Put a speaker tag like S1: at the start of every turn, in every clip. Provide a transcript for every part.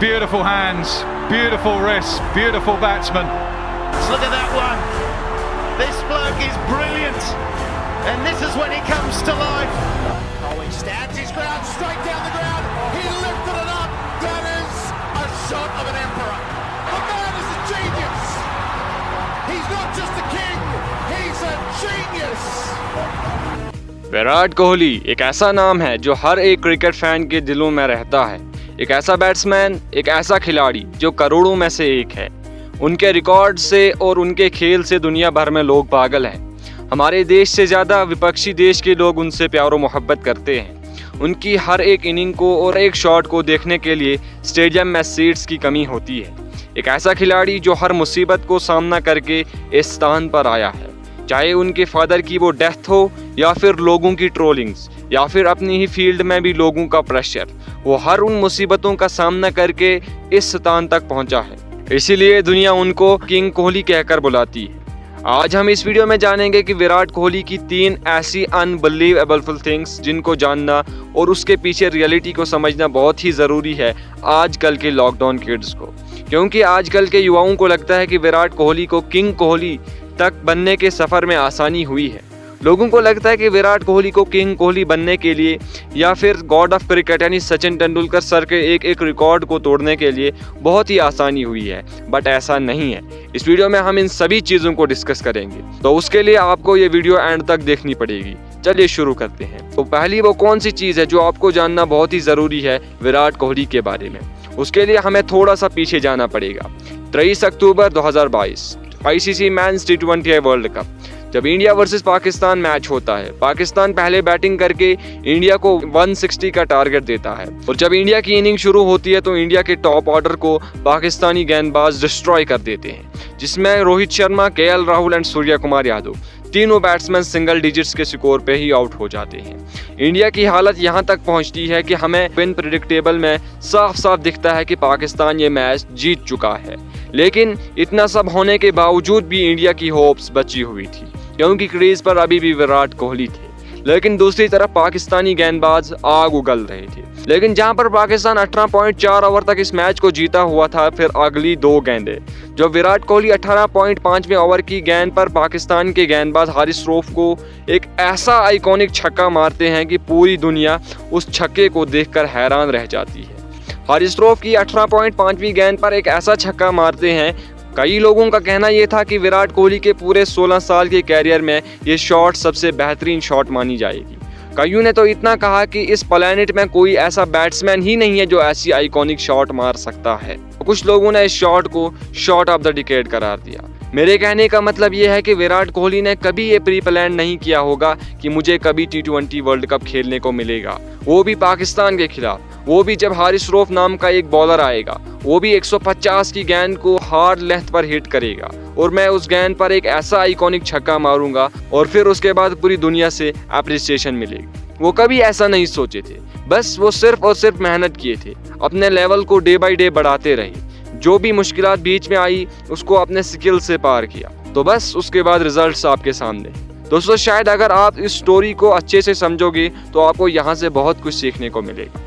S1: Beautiful hands, beautiful wrists, beautiful batsman.
S2: Look at that one. This bloke is brilliant. And this is when he comes to life. Oh, he stands his ground straight down the ground. He lifted it up. That is a shot of an emperor. The man is a genius. He's not just a king, he's a genius.
S3: Virat Kohli एक ऐसा नाम है जो हर एक cricket fan के दिलों में रहता है। एक ऐसा बैट्समैन, एक ऐसा खिलाड़ी जो करोड़ों में से एक है। उनके रिकॉर्ड से और उनके खेल से दुनिया भर में लोग पागल हैं। हमारे देश से ज़्यादा विपक्षी देश के लोग उनसे प्यार और मोहब्बत करते हैं। उनकी हर एक इनिंग को और एक शॉट को देखने के लिए स्टेडियम में सीट्स की कमी होती है। एक ऐसा खिलाड़ी जो हर मुसीबत को सामना करके इस स्थान पर आया है, चाहे उनके फादर की वो डेथ हो या फिर लोगों की ट्रोलिंग्स या फिर अपनी ही फील्ड में भी लोगों का प्रेशर, वो हर उन मुसीबतों का सामना करके इस स्थान तक पहुंचा है। इसीलिए दुनिया उनको किंग कोहली कहकर बुलाती है। आज हम इस वीडियो में जानेंगे कि विराट कोहली की 3 ऐसी अनबिलीवेबल थिंग्स जिनको जानना और उसके पीछे रियलिटी को समझना बहुत ही ज़रूरी है आजकल के लॉकडाउन किड्स को, क्योंकि आजकल के युवाओं को लगता है कि विराट कोहली को किंग कोहली तक बनने के सफ़र में आसानी हुई है। लोगों को लगता है कि विराट कोहली को किंग कोहली बनने के लिए या फिर गॉड ऑफ क्रिकेट यानी सचिन तेंदुलकर सर के एक एक रिकॉर्ड को तोड़ने के लिए बहुत ही आसानी हुई है, बट ऐसा नहीं है। इस वीडियो में हम इन सभी चीज़ों को डिस्कस करेंगे, तो उसके लिए आपको ये वीडियो एंड तक देखनी पड़ेगी। चलिए शुरू करते हैं। तो पहली वो कौन सी चीज़ है जो आपको जानना बहुत ही ज़रूरी है विराट कोहली के बारे में। उसके लिए हमें थोड़ा सा पीछे जाना पड़ेगा। 23 October 2022 ICC men's T20 World Cup, जब इंडिया वर्सेस पाकिस्तान मैच होता है। पाकिस्तान पहले बैटिंग करके इंडिया को 160 का टारगेट देता है, और जब इंडिया की इनिंग शुरू होती है तो इंडिया के टॉप ऑर्डर को पाकिस्तानी गेंदबाज डिस्ट्रॉय कर देते हैं, जिसमें रोहित शर्मा, KL राहुल एंड सूर्य कुमार यादव तीनों बैट्समैन सिंगल डिजिट्स के स्कोर पे ही आउट हो जाते हैं। इंडिया की हालत यहाँ तक पहुँचती है कि हमें अनप्रेडिक्टेबल में साफ साफ दिखता है कि पाकिस्तान ये मैच जीत चुका है, लेकिन इतना सब होने के बावजूद भी इंडिया की होप्स बची हुई थी, क्योंकि क्रीज पर अभी भी विराट कोहली थे। लेकिन दूसरी तरफ पाकिस्तानी गेंदबाज आग उगल रहे थे। लेकिन जहां पर पाकिस्तान 18.4 ओवर तक इस मैच को जीता हुआ था, फिर अगली 2 गेंदें जो विराट कोहली 18.5वें ओवर की गेंद पर पाकिस्तान के गेंदबाज हारिस रऊफ को एक ऐसा आइकॉनिक छक्का मारते हैं कि पूरी दुनिया उस छक्के को देखकर हैरान रह जाती है। हारिस रऊफ की 18.5वीं गेंद पर एक ऐसा छक्का मारते हैं, कई लोगों का कहना यह था कि विराट कोहली के पूरे 16 साल के कैरियर में ये शॉट सबसे बेहतरीन शॉट मानी जाएगी। कईयों ने तो इतना कहा कि इस प्लेनेट में कोई ऐसा बैट्समैन ही नहीं है जो ऐसी आइकॉनिक शॉट मार सकता है। कुछ लोगों ने इस शॉट को शॉट ऑफ द डिकेड करार दिया। मेरे कहने का मतलब ये है कि विराट कोहली ने कभी ये प्री प्लान नहीं किया होगा कि मुझे कभी T20 वर्ल्ड कप खेलने को मिलेगा, वो भी पाकिस्तान के खिलाफ, वो भी जब हारिस रऊफ नाम का एक बॉलर आएगा, वो भी 150 की गेंद को हार्ड लेंथ पर हिट करेगा और मैं उस गेंद पर एक ऐसा आइकॉनिक छक्का मारूंगा और फिर उसके बाद पूरी दुनिया से अप्रिसिएशन मिलेगी। वो कभी ऐसा नहीं सोचे थे, बस वो सिर्फ और सिर्फ मेहनत किए थे, अपने लेवल को डे बाई डे बढ़ाते रहे, जो भी मुश्किलात बीच में आई उसको अपने स्किल से पार किया, तो बस उसके बाद रिजल्ट्स आपके सामने। दोस्तों, शायद अगर आप इस स्टोरी को अच्छे से समझोगे तो आपको यहाँ से बहुत कुछ सीखने को मिलेगा।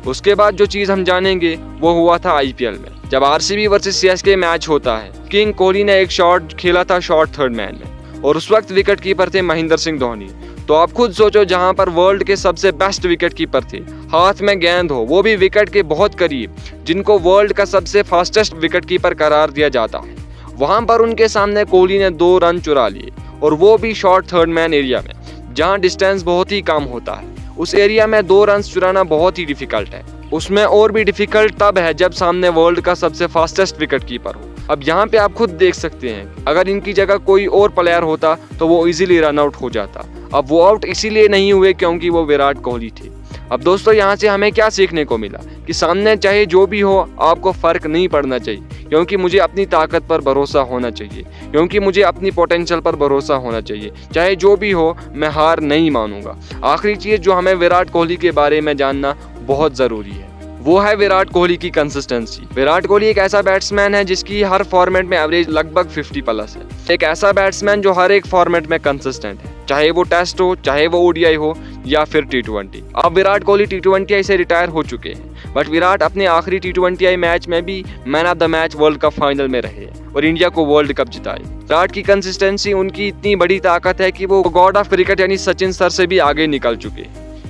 S3: उसके बाद जो चीज़ हम जानेंगे वो हुआ था IPL में, जब RCB वर्सेस CSK मैच होता है। किंग कोहली ने एक शॉट खेला था शॉर्ट थर्ड मैन में, और उस वक्त विकेट कीपर थे महेंद्र सिंह धोनी। तो आप खुद सोचो, जहां पर वर्ल्ड के सबसे बेस्ट विकेट कीपर थे, हाथ में गेंद हो, वो भी विकेट के बहुत करीब, जिनको वर्ल्ड का सबसे फास्टेस्ट विकेट कीपर करार दिया जाता है, वहां पर उनके सामने कोहली ने 2 रन चुरा लिए, और वो भी शॉर्ट थर्ड मैन एरिया में, जहां डिस्टेंस बहुत ही कम होता है। उस एरिया में 2 रन चुराना बहुत ही डिफिकल्ट है। उसमें और भी डिफिकल्ट तब है जब सामने वर्ल्ड का सबसे फास्टेस्ट विकेट कीपर हो। अब यहाँ पे आप खुद देख सकते हैं, अगर इनकी जगह कोई और प्लेयर होता तो वो इजीली रन आउट हो जाता। अब वो आउट इसीलिए नहीं हुए क्योंकि वो विराट कोहली थे। अब दोस्तों, यहाँ से हमें क्या सीखने को मिला कि सामने चाहे जो भी हो आपको फर्क नहीं पड़ना चाहिए, क्योंकि मुझे अपनी ताकत पर भरोसा होना चाहिए, क्योंकि मुझे अपनी पोटेंशियल पर भरोसा होना चाहिए। चाहे जो भी हो मैं हार नहीं मानूंगा। आखिरी चीज़ जो हमें विराट कोहली के बारे में जानना बहुत ज़रूरी है वो है विराट कोहली की कंसिस्टेंसी। विराट कोहली एक ऐसा बैट्समैन है जिसकी हर फॉर्मेट में एवरेज लगभग 50+ है। एक ऐसा बैट्समैन जो हर एक फॉर्मेट में कंसिस्टेंट है, चाहे वो टेस्ट हो, चाहे वो ODI हो या फिर T20। अब विराट कोहली T20 से रिटायर हो चुके हैं, बट विराट अपने आखिरी T20I मैच में भी man of the match world cup final में रहे और इंडिया को वर्ल्ड कप जिताए। विराट की कंसिस्टेंसी उनकी इतनी बड़ी ताकत है कि वो गॉड ऑफ क्रिकेट यानी सचिन सर से भी आगे निकल चुके।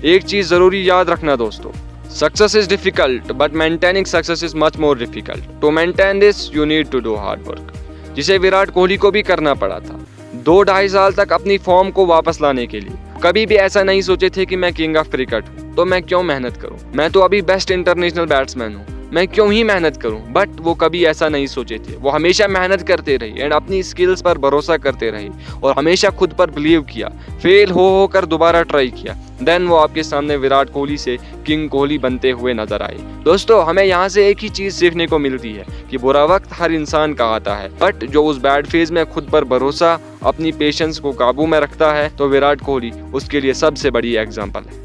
S3: एक चीज जरूरी याद रखना दोस्तों, success is difficult but maintaining success is much more difficult. To maintain this you need to do hard work, जिसे विराट कोहली को भी करना पड़ा था 2-2.5 साल तक अपनी फॉर्म को वापस लाने के लिए। कभी भी ऐसा नहीं सोचे थे कि मैं किंग ऑफ क्रिकेट हूँ तो मैं क्यों मेहनत करूँ, मैं तो अभी बेस्ट इंटरनेशनल बैट्समैन हूँ, मैं क्यों ही मेहनत करूं। बट वो कभी ऐसा नहीं सोचे थे, वो हमेशा मेहनत करते रहे एंड अपनी स्किल्स पर भरोसा करते रहे और हमेशा खुद पर बिलीव किया, फेल होकर दोबारा ट्राई किया। देन वो आपके सामने विराट कोहली से किंग कोहली बनते हुए नजर आए। दोस्तों हमें यहाँ से एक ही चीज सीखने को मिलती है कि बुरा वक्त हर इंसान का आता है, बट जो उस बैड फेज में खुद पर भरोसा, अपनी पेशेंस को काबू में रखता है, तो विराट कोहली उसके लिए सबसे बड़ी एग्जाम्पल है।